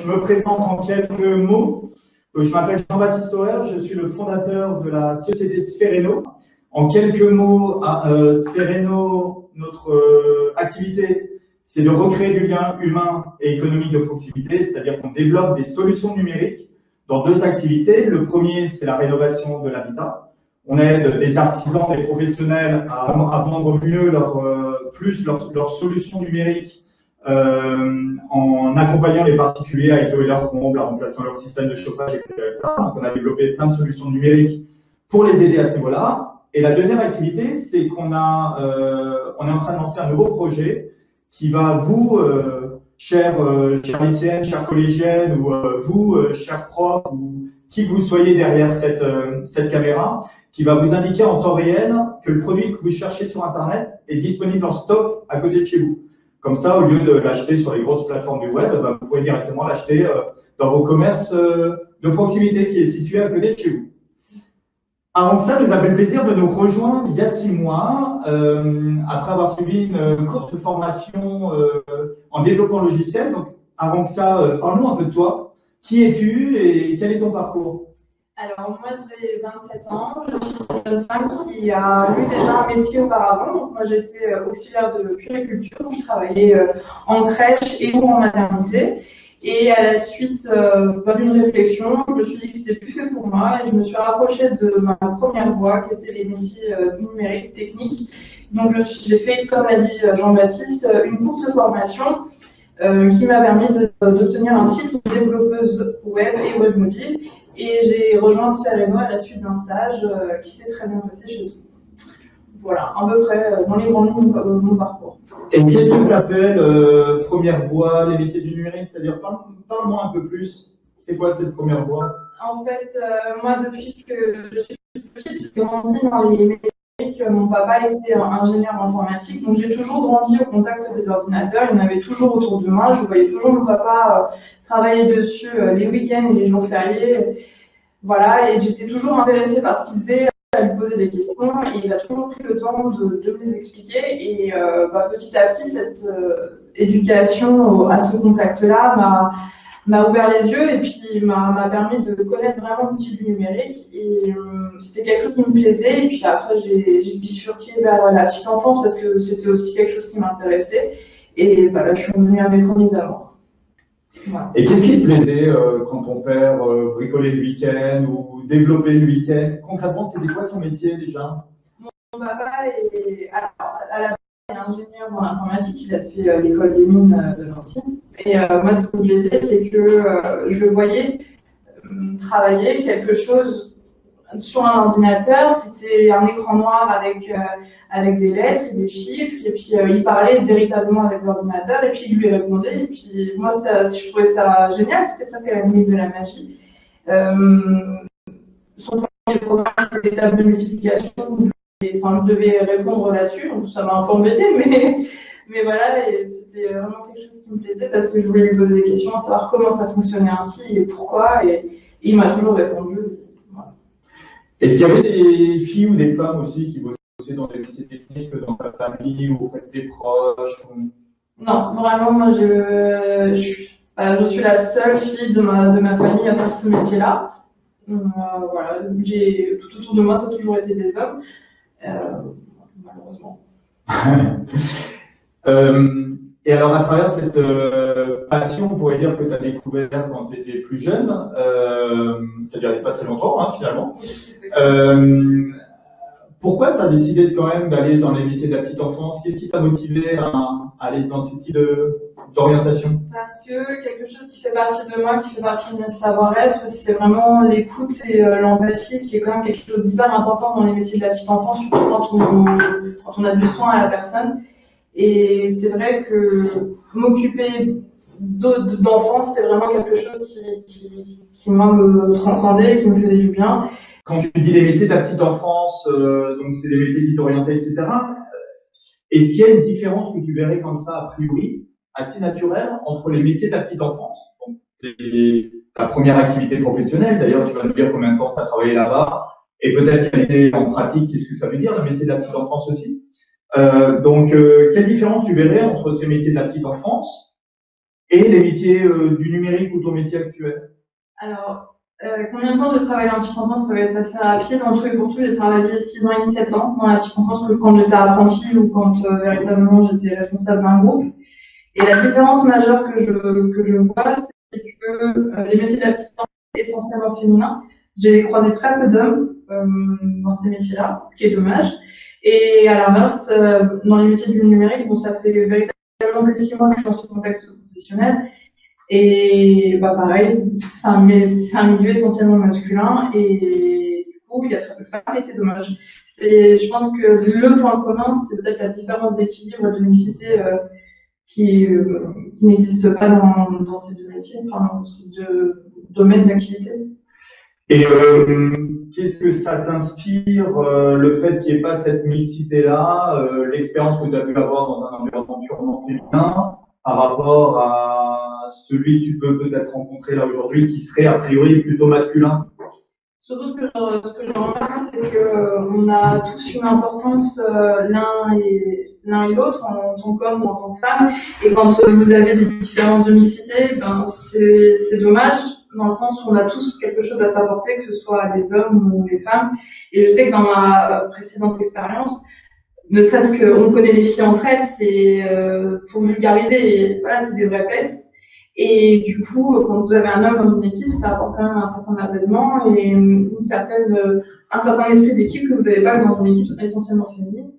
Je me présente en quelques mots. Je m'appelle Jean-Baptiste Auer, je suis le fondateur de la société Sphéreno. En quelques mots, Sphéreno, notre activité, c'est de recréer du lien humain et économique de proximité, c'est-à-dire qu'on développe des solutions numériques dans deux activités. Le premier, c'est la rénovation de l'habitat. On aide des artisans, des professionnels à vendre mieux leurs solutions numériques en accompagnant les particuliers à isoler leurs combles, à remplacer leur système de chauffage, etc., etc. Donc, on a développé plein de solutions numériques pour les aider à ce niveau-là. Et la deuxième activité, c'est on est en train de lancer un nouveau projet qui va vous, chers lycéennes, chères collégiennes, ou vous, chers profs, ou qui que vous soyez derrière cette caméra, qui va vous indiquer en temps réel que le produit que vous cherchez sur Internet est disponible en stock à côté de chez vous. Comme ça, au lieu de l'acheter sur les grosses plateformes du web, vous pouvez directement l'acheter dans vos commerces de proximité qui est situé à côté de chez vous. Avant ça, nous avons le plaisir de nous rejoindre il y a 6 mois, après avoir suivi une courte formation en développement logiciel. Donc, avant que ça, parle-nous un peu de toi. Qui es-tu et quel est ton parcours? Alors, moi, j'ai 27 ans. Je suis une jeune femme qui a eu déjà un métier auparavant. Donc, moi, j'étais auxiliaire de puériculture. Donc, je travaillais en crèche et ou en maternité. Et à la suite d'une réflexion, je me suis dit que c'était plus fait pour moi et je me suis rapprochée de ma première voie qui était les métiers numériques, techniques. Donc j'ai fait, comme a dit Jean-Baptiste, une courte formation qui m'a permis d'obtenir un titre de développeuse web et web mobile. Et j'ai rejoint Sphéreno à la suite d'un stage qui s'est très bien passé chez eux. Voilà, à peu près dans les grandes lignes de mon parcours. Et qu'est-ce que tu appelles première voie, les métiers du numérique? C'est-à-dire, parle-moi un peu plus. C'est quoi cette première voie? En fait, moi, depuis que je suis petite, j'ai grandi dans les numériques. Mon papa était ingénieur informatique, donc j'ai toujours grandi au contact des ordinateurs. Il y en avait toujours autour de moi. Je voyais toujours mon papa travailler dessus les week-ends et les jours fériés. Voilà, et j'étais toujours intéressée par ce qu'il faisait, à lui poser des questions, et il a toujours pris le temps de me les expliquer. Et petit à petit, cette éducation à ce contact-là m'a ouvert les yeux et puis m'a permis de connaître vraiment l'outil du numérique. Et c'était quelque chose qui me plaisait. Et puis après, j'ai bifurqué vers la petite enfance parce que c'était aussi quelque chose qui m'intéressait. Et là, je suis revenue à mes premiers amours. Voilà. Et qu'est-ce qui te plaisait quand ton père bricolait le week-end ou développait le week-end? Concrètement, c'était quoi son métier déjà? Mon papa est à la base ingénieur en informatique, il a fait l'école des mines de Nancy. Et moi, ce qui me plaisait, c'est que je le voyais travailler quelque chose sur un ordinateur. C'était un écran noir avec des lettres et des chiffres, et puis il parlait véritablement avec l'ordinateur, et puis il lui répondait. Et puis moi, je trouvais ça génial, c'était presque à la limite de la magie. Son premier programme, c'était des tables de multiplication. Je devais répondre là-dessus, donc ça m'a un peu embêtée, mais voilà, c'était vraiment quelque chose qui me plaisait parce que je voulais lui poser des questions, savoir comment ça fonctionnait ainsi et pourquoi, et il m'a toujours répondu. Voilà. Est-ce qu'il y avait des filles ou des femmes aussi qui bossaient dans des métiers techniques dans ta famille ou auprès de tes proches? Non, vraiment, moi je suis la seule fille de ma famille à faire ce métier-là. Voilà, tout autour de moi, ça a toujours été des hommes. Malheureusement. Et alors, à travers cette passion, on pourrait dire que tu as découvert quand tu étais plus jeune, ça ne durait pas très longtemps, hein, finalement. Pourquoi tu as décidé quand même d'aller dans les métiers de la petite enfance? Qu'est-ce qui t'a motivé à aller dans ce type d'orientation? Parce que quelque chose qui fait partie de moi, qui fait partie de mon savoir-être, c'est vraiment l'écoute et l'empathie, qui est quand même quelque chose d'hyper important dans les métiers de la petite enfance, surtout quand on a du soin à la personne. Et c'est vrai que m'occuper d'enfants, c'était vraiment quelque chose qui moi, me transcendait, qui me faisait du bien. Quand tu dis les métiers de la petite enfance, donc c'est des métiers qui t'orientaient, etc., est-ce qu'il y a une différence que tu verrais comme ça, a priori, assez naturelle, entre les métiers de la petite enfance, donc ta première activité professionnelle, d'ailleurs tu vas nous dire combien de temps tu as travaillé là-bas, et peut-être quelle idée en pratique, qu'est-ce que ça veut dire, le métier de la petite enfance aussi. Quelle différence tu verrais entre ces métiers de la petite enfance et les métiers du numérique ou ton métier actuel? Alors, combien de temps j'ai travaillé en petite enfance, ça va être assez rapide. En tout et pour tout, j'ai travaillé 6 ans et demi, 7 ans dans la petite enfance, que quand j'étais apprentie ou quand véritablement j'étais responsable d'un groupe. Et la différence majeure que je vois, c'est que les métiers de la petite enfance sont essentiellement féminins. J'ai croisé très peu d'hommes dans ces métiers-là, ce qui est dommage. Et à l'inverse, dans les métiers du numérique, bon, ça fait véritablement que 6 mois que je suis dans ce contexte professionnel. Et bah pareil, c'est un milieu essentiellement masculin et du coup il y a très peu de femmes et c'est dommage. Je pense que le point commun, c'est peut-être la différence d'équilibre et de mixité qui n'existe pas dans ces deux métiers, enfin dans ces deux domaines d'activité. Et qu'est-ce que ça t'inspire, le fait qu'il n'y ait pas cette mixité-là, l'expérience que tu as pu avoir dans un environnement purement féminin, par rapport à celui que tu peux peut-être rencontrer là aujourd'hui, qui serait a priori plutôt masculin? Surtout ce que je remarque, c'est qu'on a tous une importance l'un et l'autre en tant qu'homme ou en tant que femme. Et quand vous avez des différences de mixité, ben c'est dommage dans le sens où on a tous quelque chose à s'apporter, que ce soit les hommes ou les femmes. Et je sais que dans ma précédente expérience, ne serait-ce qu'on connaît les filles entre elles, c'est pour vulgariser, et voilà, c'est des vraies pestes. Et du coup, quand vous avez un homme dans une équipe, ça apporte quand même un certain apaisement et un certain esprit d'équipe que vous n'avez pas dans une équipe essentiellement féminine.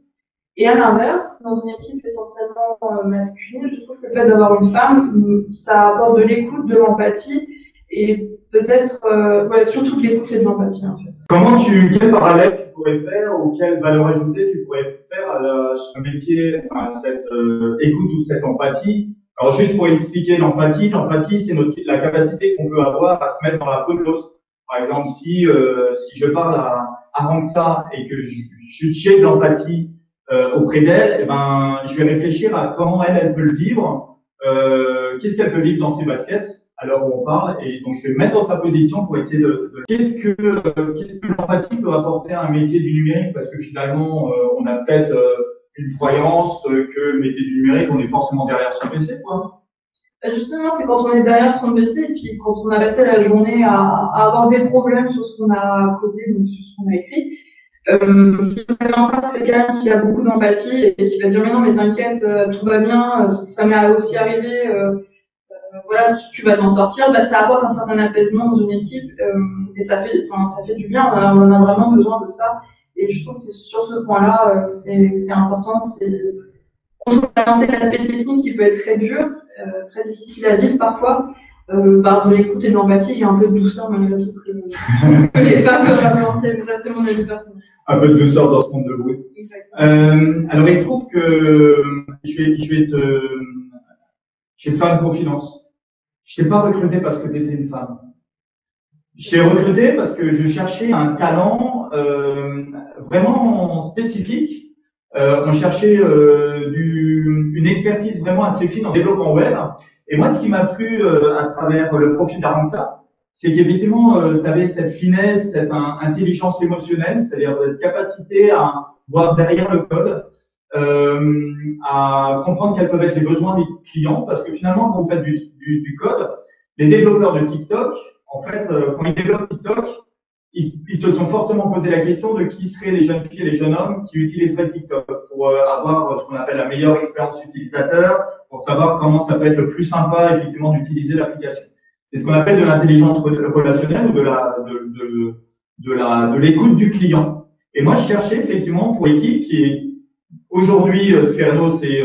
Et à l'inverse, dans une équipe essentiellement masculine, je trouve que le fait d'avoir une femme, ça apporte de l'écoute, de l'empathie et peut-être, surtout de l'écoute et de l'empathie en fait. Quel parallèle tu pourrais faire ou quelle valeur ajoutée tu pourrais faire à ce métier, enfin, à cette écoute ou cette empathie? Alors juste pour expliquer l'empathie, c'est la capacité qu'on peut avoir à se mettre dans la peau de l'autre. Par exemple, si je parle à Rangsa et que j'ai de l'empathie auprès d'elle, eh ben je vais réfléchir à comment elle peut le vivre, qu'est-ce qu'elle peut vivre dans ses baskets à l'heure où on parle, et donc je vais me mettre dans sa position pour essayer qu'est-ce que l'empathie peut apporter à un métier du numérique, parce que finalement on a peut-être une croyance que le métier du numérique, on est forcément derrière son PC, quoi. Justement, c'est quand on est derrière son PC et puis quand on a passé la journée à avoir des problèmes sur ce qu'on a codé, donc sur ce qu'on a écrit. Si vous avez en face quelqu'un qui a beaucoup d'empathie et qui va dire mais non mais t'inquiète, tout va bien, ça m'est aussi arrivé, voilà, tu vas t'en sortir, bah, ça apporte un certain apaisement dans une équipe et ça fait du bien. On en a vraiment besoin de ça. Et je trouve que c'est sur ce point-là que c'est important. On trouve l'aspect technique qui peut être très dur, très difficile à vivre parfois. Par de l'écoute et de l'empathie, il y a un peu de douceur malgré tout que les femmes peuvent apporter, mais ça c'est mon avis personnel. Un peu de douceur dans ce monde de brut. Alors il se trouve que je vais te faire une confidence. Je t'ai pas recruté parce que tu étais une femme. Je t'ai recruté parce que je cherchais un talent vraiment spécifique. On cherchait une expertise vraiment assez fine en développement web. Et moi, ce qui m'a plu à travers le profil d'Aranxa, c'est qu'effectivement, tu avais cette finesse, cette intelligence émotionnelle, c'est-à-dire cette capacité à voir derrière le code, à comprendre quels peuvent être les besoins des clients, parce que finalement, quand vous faites du code, les développeurs de TikTok, en fait, quand ils développent TikTok, ils se sont forcément posé la question de qui seraient les jeunes filles et les jeunes hommes qui utiliseraient TikTok pour avoir ce qu'on appelle la meilleure expérience utilisateur, pour savoir comment ça peut être le plus sympa effectivement d'utiliser l'application. C'est ce qu'on appelle de l'intelligence relationnelle ou de l'écoute du client. Et moi, je cherchais effectivement pour l'équipe qui est aujourd'hui, Sfereno, c'est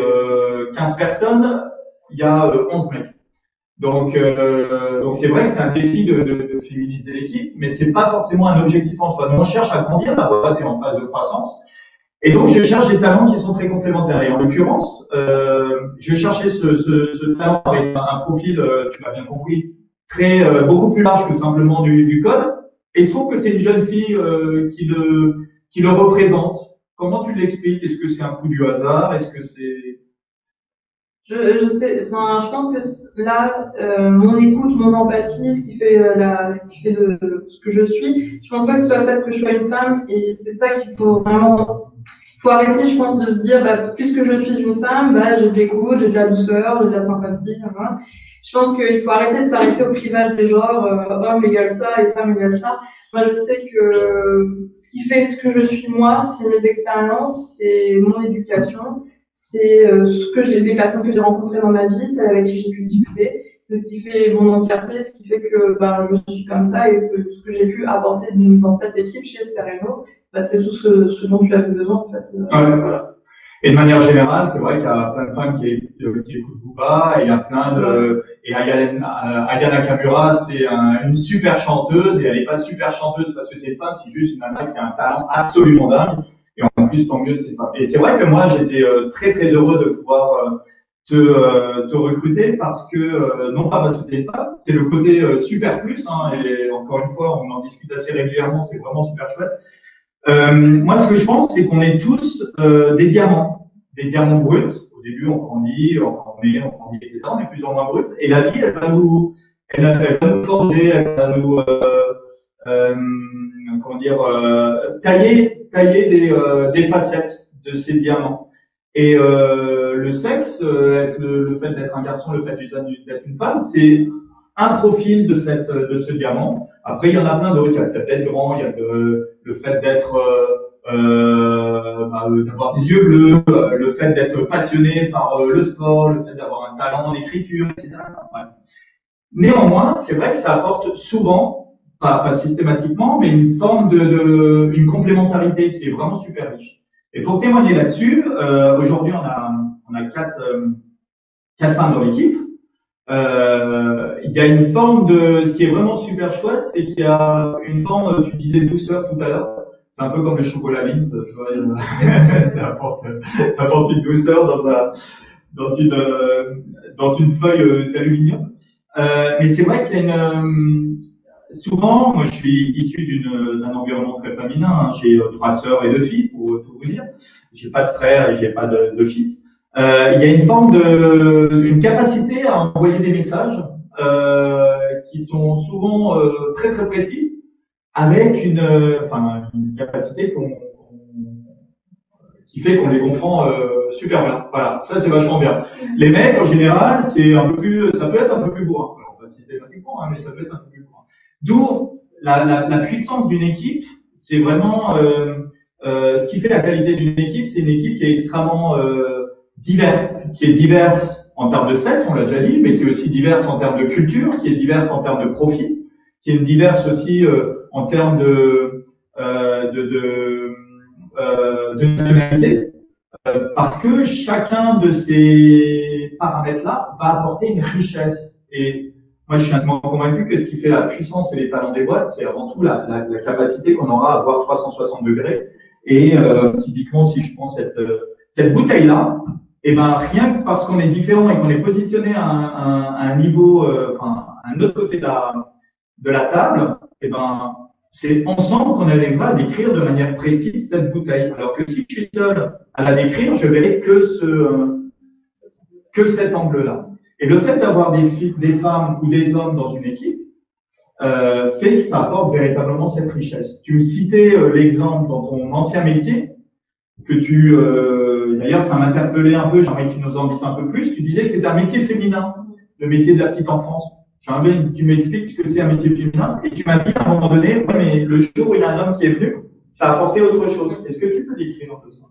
15 personnes, il y a 11 mecs. Donc c'est vrai que c'est un défi de féminiser l'équipe, mais c'est pas forcément un objectif en soi. Donc on cherche à grandir, la boîte est en phase de croissance, et donc je cherche des talents qui sont très complémentaires. Et en l'occurrence, je cherchais ce talent avec un profil, tu l'as bien compris, beaucoup plus large que simplement du code. Et je trouve que c'est une jeune fille qui le représente. Comment tu l'expliques? Est-ce que c'est un coup du hasard? Est-ce que c'est... Je sais, enfin, je pense que là, mon écoute, mon empathie, ce qui fait ce que je suis, je pense pas que ce soit le fait que je sois une femme, et c'est ça qu'il faut arrêter, je pense, de se dire, bah, puisque je suis une femme, bah, j'ai de l'écoute, j'ai de la douceur, j'ai de la sympathie, voilà. Je pense qu'il faut arrêter de s'arrêter au clivage des genres, homme égale ça et femme égale ça. Moi, je sais que ce qui fait ce que je suis moi, c'est mes expériences, c'est mon éducation, c'est les personnes que j'ai rencontrées dans ma vie, celles avec qui j'ai pu discuter. C'est ce qui fait mon entièreté, ce qui fait que je suis comme ça et que ce que j'ai pu apporter dans cette équipe chez Sfereno, c'est tout ce dont tu avais besoin en fait. Voilà. Et de manière générale, c'est vrai qu'il y a plein de femmes qui écoutent Booba, et il y a plein de, et Aya Nakamura, c'est une super chanteuse, et elle n'est pas super chanteuse parce que c'est une femme, c'est juste une nana qui a un talent absolument dingue, et en plus, tant mieux, c'est femme. Et c'est vrai que moi, j'étais très très heureux de pouvoir te recruter parce que, non pas parce que t'es une femme, c'est le côté super plus, hein, et encore une fois, on en discute assez régulièrement, c'est vraiment super chouette. Moi, ce que je pense, c'est qu'on est tous des diamants bruts. Au début, on grandit, etc. On est plus ou moins bruts. Et la vie, elle va nous forger, elle va nous, tailler des facettes de ces diamants. Et le sexe, le fait d'être un garçon, le fait d'être une femme, c'est un profil de ce diamant. Après, il y en a plein d'autres. Il y a le fait d'être grand, il y a le fait d'être d'avoir des yeux bleus, le fait d'être passionné par le sport, le fait d'avoir un talent en écriture, etc. Ouais. Néanmoins, c'est vrai que ça apporte souvent, pas systématiquement, mais une forme une complémentarité qui est vraiment super riche. Et pour témoigner là-dessus, aujourd'hui, on a quatre femmes dans l'équipe. Il y a une forme ce qui est vraiment super chouette, c'est qu'il y a une forme, tu disais douceur tout à l'heure, c'est un peu comme le chocolat Lindt, tu vois, ça apporte une douceur dans une feuille d'aluminium. Mais c'est vrai qu'il y a souvent, moi je suis issu d'un environnement très féminin, hein. J'ai 3 sœurs et 2 filles, pour tout vous dire. J'ai pas de frères et j'ai pas de fils. Il y a une forme une capacité à envoyer des messages qui sont souvent très très précis, avec une capacité qui fait qu'on les comprend super bien. Voilà, ça c'est vachement bien. Les mecs en général, ça peut être un peu plus bourrin. Pas systématiquement, hein, mais ça peut être un peu plus bourrin. D'où la puissance d'une équipe, c'est vraiment ce qui fait la qualité d'une équipe, c'est une équipe qui est extrêmement diverse, qui est diverse en termes de sexe, on l'a déjà dit, mais qui est aussi diverse en termes de culture, qui est diverse en termes de profil, qui est diverse aussi en termes de nationalité, parce que chacun de ces paramètres-là va apporter une richesse. Et moi, je suis intimement convaincu que ce qui fait la puissance et les talents des boîtes, c'est avant tout la capacité qu'on aura à voir 360 degrés. Et typiquement, si je prends cette bouteille-là, et ben rien que parce qu'on est différent et qu'on est positionné à un niveau, à un autre côté de la table, et ben c'est ensemble qu'on arrivera à décrire de manière précise cette bouteille. Alors que si je suis seul à la décrire, je verrai que cet angle-là. Et le fait d'avoir des femmes ou des hommes dans une équipe fait que ça apporte véritablement cette richesse. Tu me citais l'exemple dans ton ancien métier que d'ailleurs ça m'interpellait un peu, j'aimerais que tu nous en dises un peu plus. Tu disais que c'était un métier féminin, le métier de la petite enfance. J'aimerais que tu m'expliques ce que c'est un métier féminin. Et tu m'as dit à un moment donné, ouais, mais le jour où il y a un homme qui est venu, ça a apporté autre chose. Est-ce que tu peux décrire un peu ça?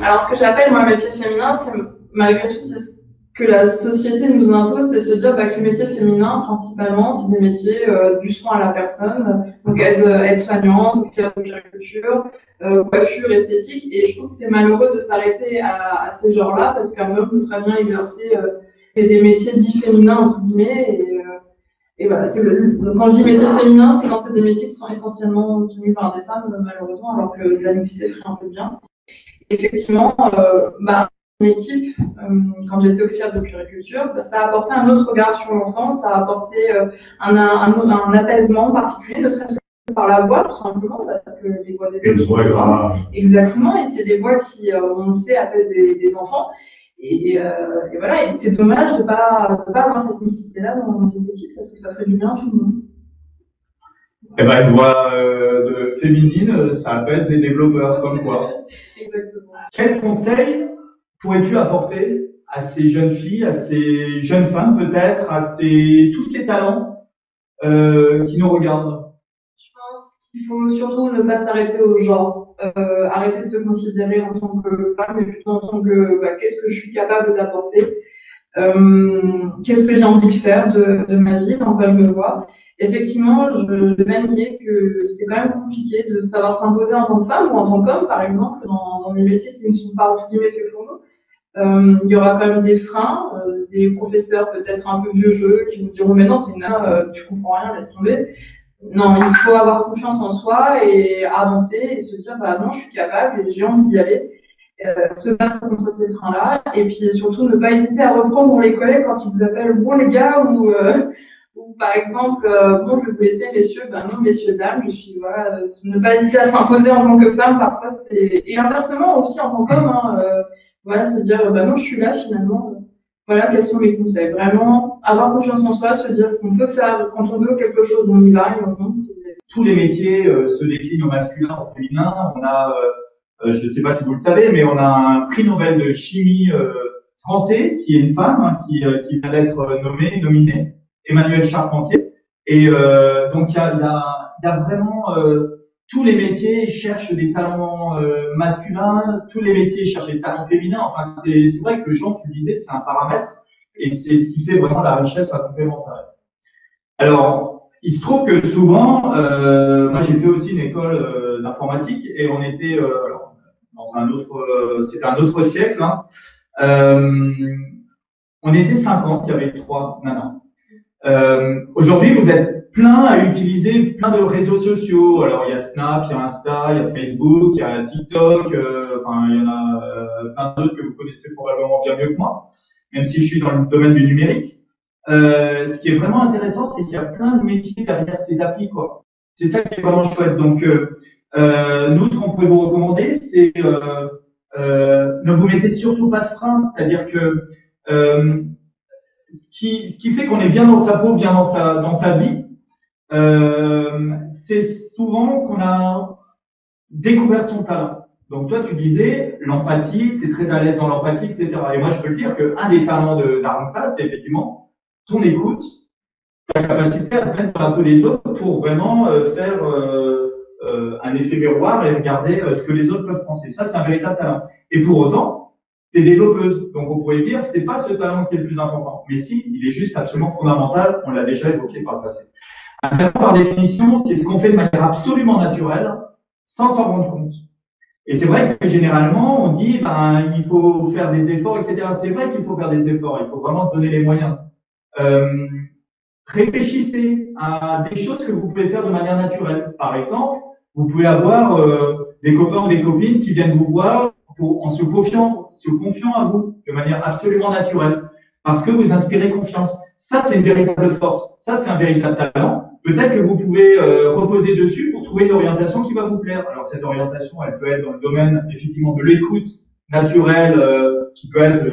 Alors, ce que j'appelle, moi, métier féminin, c'est malgré tout, c'est ce que la société nous impose, c'est se dire que les métiers féminins, principalement, c'est des métiers du soin à la personne, donc aide-soignante, auxiliaire de agriculture, coiffure, esthétique. Et je trouve que c'est malheureux de s'arrêter à ces genres-là, parce qu'un homme peut très bien exercer des métiers dits féminins, entre guillemets, et voilà, quand je dis métier féminin, c'est quand c'est des métiers qui sont essentiellement tenus par des femmes, malheureusement, alors que la mixité ferait un peu bien. Effectivement, une équipe, quand j'étais auxiliaire de puériculture, ça a apporté un autre regard sur l'enfant, ça a apporté un apaisement particulier, ne serait-ce que par la voix, tout simplement, parce que les voix des autres sont graves. Exactement, et c'est des voix qui, on le sait, apaisent des enfants. Et voilà, et c'est dommage de pas avoir cette mixité-là dans cette équipe, parce que ça fait du bien à tout le monde. Eh ben, une voix féminine, ça apaise les développeurs, comme quoi. Exactement. Quel conseil pourrais-tu apporter à ces jeunes filles, à ces jeunes femmes peut-être, à tous ces talents qui nous regardent? Je pense qu'il faut surtout ne pas s'arrêter au genre, arrêter de se considérer en tant que femme, mais plutôt en tant que qu'est-ce que je suis capable d'apporter, qu'est-ce que j'ai envie de faire de ma vie, dans quoi je me vois. Effectivement, je vais pas nier que c'est quand même compliqué de savoir s'imposer en tant que femme ou en tant qu'homme, par exemple, dans des métiers qui ne sont pas entre guillemets faits pour nous. Il y aura quand même des freins, des professeurs peut-être un peu vieux jeu qui vous diront mais non Tina, tu comprends rien, laisse tomber. Non, il faut avoir confiance en soi et avancer et se dire bah non, je suis capable et j'ai envie d'y aller. Se battre contre ces freins-là et puis surtout ne pas hésiter à reprendre les collègues quand ils vous appellent bon les gars ou par exemple bon je vais vous laisser messieurs, ben non messieurs dames, je suis voilà, ne pas hésiter à s'imposer en tant que femme parfois c'est et inversement aussi en tant qu'homme voilà se dire bah non je suis là finalement voilà quels sont mes conseils vraiment avoir confiance en soi, se dire qu'on peut faire quand on veut quelque chose on y va et on fonce. Tous les métiers se déclinent au masculin, au féminin. On a je ne sais pas si vous le savez, mais on a un prix Nobel de chimie français qui est une femme qui vient d'être nominée, Emmanuelle Charpentier. Et donc il y a vraiment tous les métiers cherchent des talents masculins, tous les métiers cherchent des talents féminins. Enfin, c'est vrai que le genre, tu le disais, c'est un paramètre et c'est ce qui fait vraiment la richesse complémentaire. Alors, il se trouve que souvent, moi j'ai fait aussi une école d'informatique et on était dans un autre, c'était un autre siècle. Hein. On était 50, il y avait 3 nanas. Aujourd'hui, vous êtes plein à utiliser plein de réseaux sociaux. Alors, il y a Snap, il y a Insta, il y a Facebook, il y a TikTok. Enfin, il y en a plein d'autres que vous connaissez probablement bien mieux que moi, même si je suis dans le domaine du numérique. Ce qui est vraiment intéressant, c'est qu'il y a plein de métiers derrière ces applis, quoi. C'est ça qui est vraiment chouette. Donc, nous, ce qu'on pourrait vous recommander, c'est ne vous mettez surtout pas de frein, c'est-à-dire que ce qui fait qu'on est bien dans sa peau, bien dans sa vie, c'est souvent qu'on a découvert son talent. Donc toi, tu disais l'empathie, tu es très à l'aise dans l'empathie, etc. Et moi, je peux te dire qu'un des talents d'Aramsa, c'est effectivement ton écoute, ta capacité à te mettre dans la peau des autres pour vraiment faire un effet miroir et regarder ce que les autres peuvent penser. Ça, c'est un véritable talent. Et pour autant, tu es développeuse. Donc, on pourrait dire, c'est pas ce talent qui est le plus important. Mais si, il est juste absolument fondamental. On l'a déjà évoqué par le passé. Un talent, par définition, c'est ce qu'on fait de manière absolument naturelle, sans s'en rendre compte. Et c'est vrai que généralement, on dit, ben, il faut faire des efforts, etc. C'est vrai qu'il faut faire des efforts. Il faut vraiment se donner les moyens. Réfléchissez à des choses que vous pouvez faire de manière naturelle. Par exemple, vous pouvez avoir des copains ou des copines qui viennent vous voir en se confiant à vous de manière absolument naturelle, parce que vous inspirez confiance. Ça, c'est une véritable force. Ça, c'est un véritable talent. Peut-être que vous pouvez reposer dessus pour trouver une orientation qui va vous plaire. Alors, cette orientation, elle peut être dans le domaine, effectivement, de l'écoute naturelle, qui peut être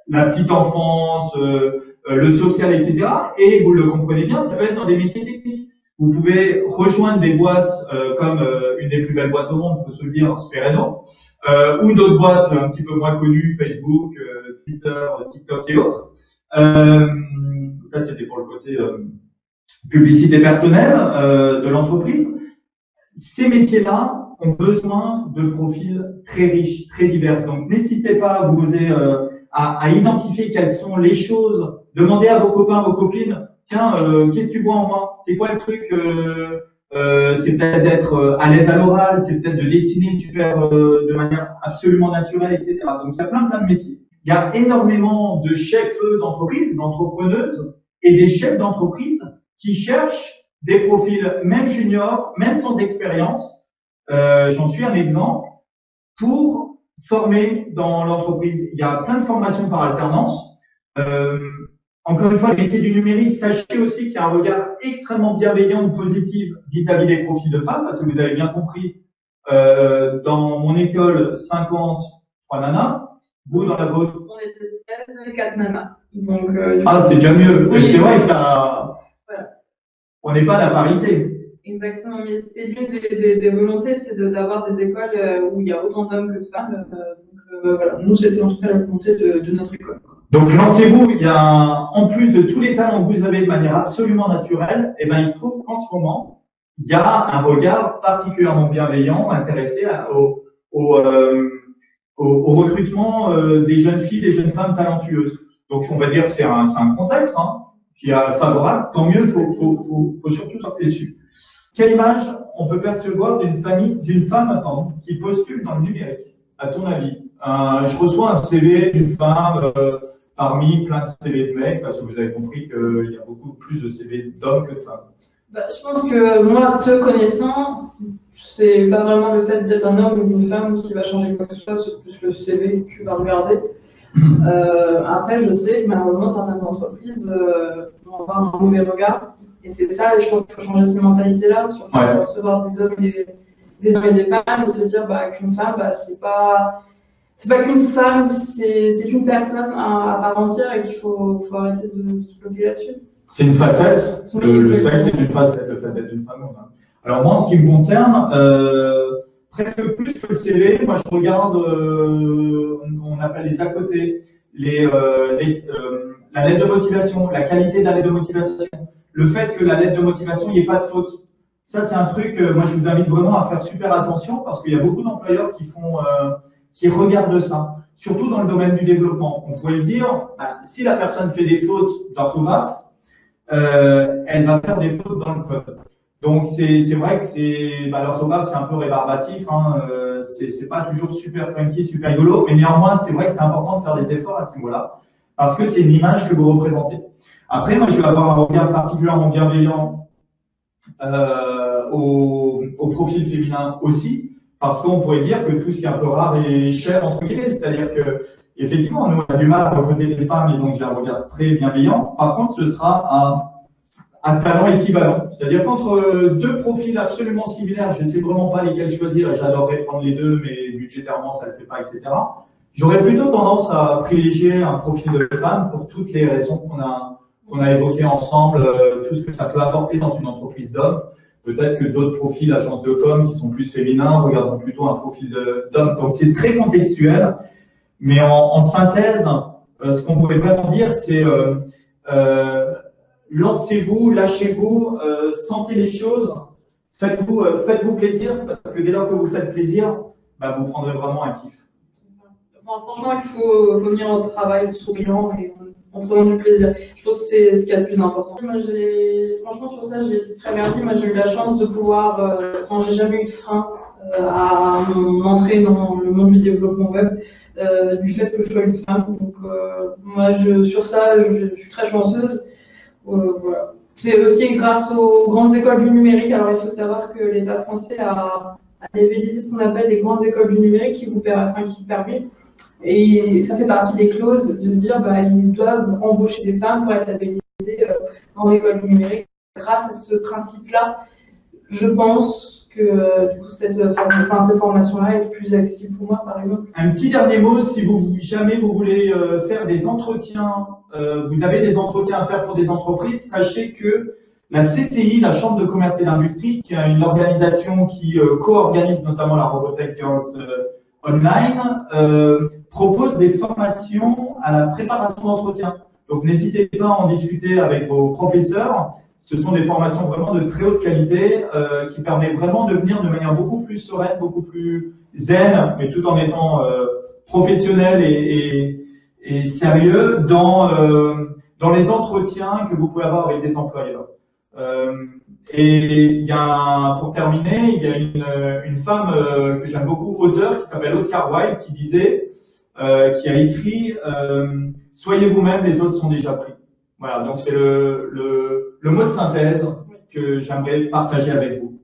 la petite enfance, le social, etc. Et vous le comprenez bien, ça peut être dans des métiers techniques. Vous pouvez rejoindre des boîtes comme une des plus belles boîtes au monde, il faut se le dire, Sfereno, ou d'autres boîtes un petit peu moins connues, Facebook, Twitter, TikTok et autres. Ça, c'était pour le côté publicité personnelle de l'entreprise. Ces métiers-là ont besoin de profils très riches, très divers. Donc, n'hésitez pas à vous poser à identifier quelles sont les choses. Demandez à vos copains, vos copines, tiens, qu'est-ce que tu vois en moi? C'est quoi le truc? C'est peut-être d'être à l'aise à l'oral, c'est peut-être de dessiner super de manière absolument naturelle, etc. Donc il y a plein de métiers. Il y a énormément de chefs d'entreprise, d'entrepreneuses et des chefs d'entreprise qui cherchent des profils même juniors, même sans expérience. J'en suis un exemple pour former dans l'entreprise. Il y a plein de formations par alternance. Encore une fois, les métiers du numérique, sachez aussi qu'il y a un regard extrêmement bienveillant ou positif vis-à-vis des profils de femmes, parce que vous avez bien compris, dans mon école, 50, 3 nanas, vous, dans la vôtre? On était 16 et 4 nanas. Donc, c'est déjà mieux. Oui, c'est vrai que ça, voilà. On n'est pas à la parité. Exactement, mais c'est l'une des volontés, c'est d'avoir des écoles où il y a autant d'hommes que de femmes. Donc Voilà, nous, c'était en tout cas la volonté de notre école. Donc lancez-vous, il y a en plus de tous les talents que vous avez de manière absolument naturelle, et ben il se trouve qu'en ce moment, il y a un regard particulièrement bienveillant, intéressé au recrutement des jeunes filles, des jeunes femmes talentueuses. Donc on va dire que c'est un contexte qui est favorable, tant mieux, faut surtout sortir dessus. Quelle image on peut percevoir d'une femme qui postule dans le numérique, à ton avis? Je reçois un CV d'une femme parmi plein de CV de mecs, parce que vous avez compris qu'il y a beaucoup plus de CV d'hommes que de femmes. Je pense que moi, te connaissant, c'est pas vraiment le fait d'être un homme ou une femme qui va changer quoi que ce soit, c'est plus le CV que tu vas regarder. Après, je sais que malheureusement, certaines entreprises vont avoir un mauvais regard. Et c'est ça, et je pense qu'il faut changer ces mentalités-là, sur le fait de recevoir des hommes et des femmes, et se dire qu'une femme, c'est pas qu'une femme, c'est une personne à part entière et qu'il faut arrêter de se bloquer là-dessus. C'est une facette. Le sexe est une facette, le fait d'être une femme. Alors moi, en ce qui me concerne, presque plus que le CV, moi je regarde, on appelle les à côté, la lettre de motivation, la qualité de la lettre de motivation, le fait que la lettre de motivation, il n'y ait pas de faute. Ça, c'est un truc, moi je vous invite vraiment à faire super attention parce qu'il y a beaucoup d'employeurs qui regardent ça, surtout dans le domaine du développement. On pourrait se dire, si la personne fait des fautes d'orthographe, elle va faire des fautes dans le code. Donc c'est vrai que l'orthographe c'est un peu rébarbatif, c'est pas toujours super funky, super rigolo, mais néanmoins c'est vrai que c'est important de faire des efforts à ce niveau-là, parce que c'est une image que vous représentez. Après, moi je vais avoir un regard particulièrement bienveillant au profil féminin aussi, parce qu'on pourrait dire que tout ce qui est un peu rare est cher entre guillemets, c'est-à-dire que effectivement, nous, on a du mal à recruter des femmes et donc j'ai un regard très bienveillant. Par contre, ce sera un talent équivalent. C'est-à-dire qu'entre deux profils absolument similaires, je ne sais vraiment pas lesquels choisir et j'adorerais prendre les deux, mais budgétairement, ça ne le fait pas, etc. J'aurais plutôt tendance à privilégier un profil de femme pour toutes les raisons qu'on a évoquées ensemble, tout ce que ça peut apporter dans une entreprise d'hommes. Peut-être que d'autres profils, agences de com, qui sont plus féminins, regardons plutôt un profil d'homme. Donc c'est très contextuel. Mais en synthèse, ce qu'on pourrait vraiment dire, c'est lancez-vous, lâchez-vous, sentez les choses, faites-vous plaisir, parce que dès lors que vous faites plaisir, vous prendrez vraiment un kiff. Franchement, il faut venir au travail souriant et en prenant du plaisir. Je pense que c'est ce qu'il y a de plus important. Moi, franchement, sur ça, j'ai été très bien dit. Moi, j'ai eu la chance de pouvoir, j'ai jamais eu de frein à mon entrée dans le monde du développement web. Du fait que je sois une femme. Donc, moi, sur ça, je suis très chanceuse. Voilà. C'est aussi grâce aux grandes écoles du numérique. Alors, il faut savoir que l'État français a labellisé ce qu'on appelle les grandes écoles du numérique qui permettent. Et ça fait partie des clauses de se dire ils doivent embaucher des femmes pour être labellisées en école du numérique. Grâce à ce principe-là, je pense que du coup, cette formation-là est plus accessible pour moi, par exemple. Un petit dernier mot, si jamais vous voulez faire des entretiens, vous avez des entretiens à faire pour des entreprises, sachez que la CCI, la Chambre de commerce et d'industrie, qui est une organisation qui co-organise notamment la Robotech Girls Online, propose des formations à la préparation d'entretien. Donc n'hésitez pas à en discuter avec vos professeurs. Ce sont des formations vraiment de très haute qualité qui permettent vraiment de venir de manière beaucoup plus sereine, beaucoup plus zen, mais tout en étant professionnel et sérieux dans les entretiens que vous pouvez avoir avec des employeurs. Et pour terminer, il y a une femme que j'aime beaucoup, auteure, qui s'appelle Oscar Wilde, qui a écrit soyez vous-même, les autres sont déjà pris. Voilà, donc c'est le mot de synthèse que j'aimerais partager avec vous.